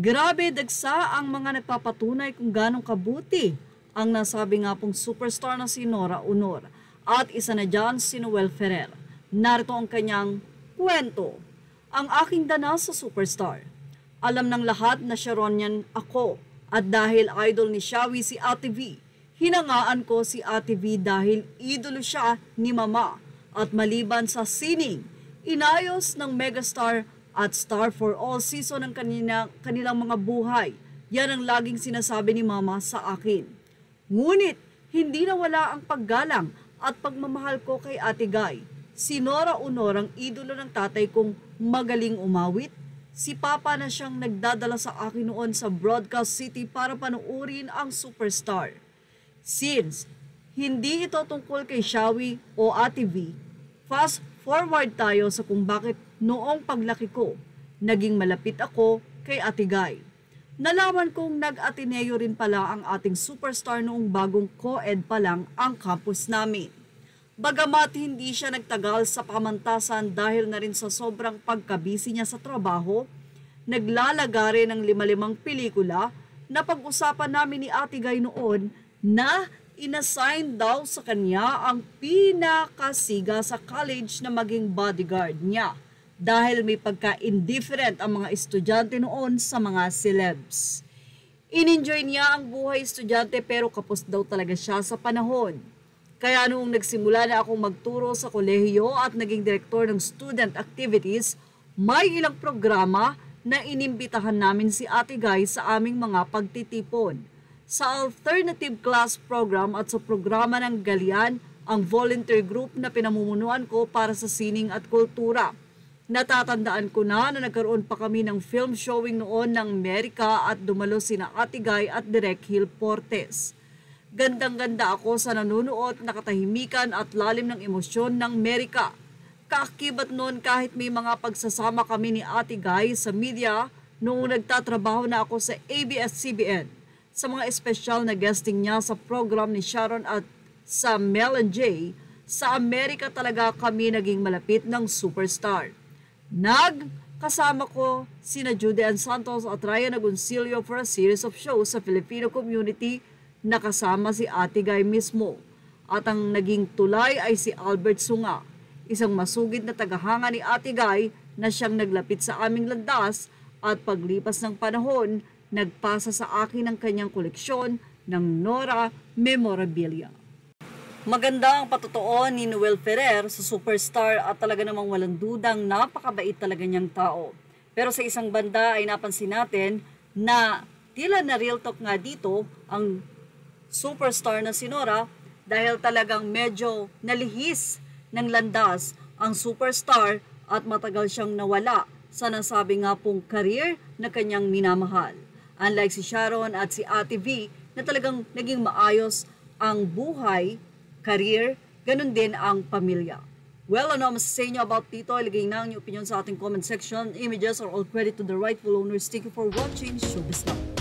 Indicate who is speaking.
Speaker 1: Grabe dagsa ang mga nagpapatunay kung ganong kabuti ang nasabi nga pong superstar na si Nora Aunor at isa na dyan si Noel Ferrer. Narito ang kanyang kwento. Ang aking danas sa superstar. Alam ng lahat na Sharonian ako at dahil idol ni Shawi si Ate V, hinangaan ko si Ate V dahil idolo siya ni Mama at maliban sa sining, inayos ng megastar at star for all season ng kanilang mga buhay. Yan ang laging sinasabi ni Mama sa akin. Ngunit, hindi nawala ang paggalang at pagmamahal ko kay Ate Guy. Si Nora Aunor ang idolo ng tatay kong magaling umawit. Si Papa na siyang nagdadala sa akin noon sa Broadcast City para panuorin ang superstar. Since hindi ito tungkol kay Shawi o Ate V, fast forward tayo sa kung bakit noong paglaki ko, naging malapit ako kay Ate Guy. Nalaman kong nag-Ateneo rin pala ang ating superstar noong bagong co-ed pa lang ang campus namin. Bagamat hindi siya nagtagal sa pamantasan dahil na rin sa sobrang pagkabisi niya sa trabaho, naglalaga rin ng 5 pelikula na pag-usapan namin ni Ate Guy noon na inassign daw sa kanya ang pinakasiga sa college na maging bodyguard niya dahil may pagka-indifferent ang mga estudyante noon sa mga celebs. In-enjoy niya ang buhay estudyante pero kapos daw talaga siya sa panahon. Kaya noong nagsimula na akong magturo sa kolehiyo at naging direktor ng student activities, may ilang programa na inimbitahan namin si Ate Guy sa aming mga pagtitipon. Sa alternative class program at sa programa ng Galian, ang volunteer group na pinamumunuan ko para sa sining at kultura. Natatandaan ko na nagkaroon pa kami ng film showing noon ng Amerika at dumalo sina Ate Guy at Direk Hill Portes. Gandang-ganda ako sa nanunood, nakatahimikan at lalim ng emosyon ng Amerika. Kaakibat noon kahit may mga pagsasama kami ni Ate Guy sa media noong nagtatrabaho na ako sa ABS-CBN. Sa mga espesyal na guesting niya sa program ni Sharon at sa Mel and Jay, sa Amerika talaga kami naging malapit ng superstar. Kasama ko sina Judy Ann Santos at Ryan Agoncillo for a series of shows sa Filipino community na kasama si Ate Guy mismo. At ang naging tulay ay si Albert Sunga, isang masugid na tagahanga ni Ate Guy na siyang naglapit sa aming landas at paglipas ng panahon, nagpasa sa akin ang kanyang koleksyon ng Nora memorabilia. Maganda ang patotoo ni Noel Ferrer sa superstar at talaga namang walang dudang napakabait talaga niyang tao. Pero sa isang banda ay napansin natin na tila na real talk nga dito ang superstar na si Nora dahil talagang medyo nalihis ng landas ang superstar at matagal siyang nawala sa nasabi nga pong career na kanyang minamahal. Unlike si Sharon at si Ate V na talagang naging maayos ang buhay, career, ganun din ang pamilya. Well, ano ang masasayo nyo about dito? Ilagay na ang inyong opinion sa ating comment section. Images are all credit to the rightful owners. Thank you for watching. Showbiz Now.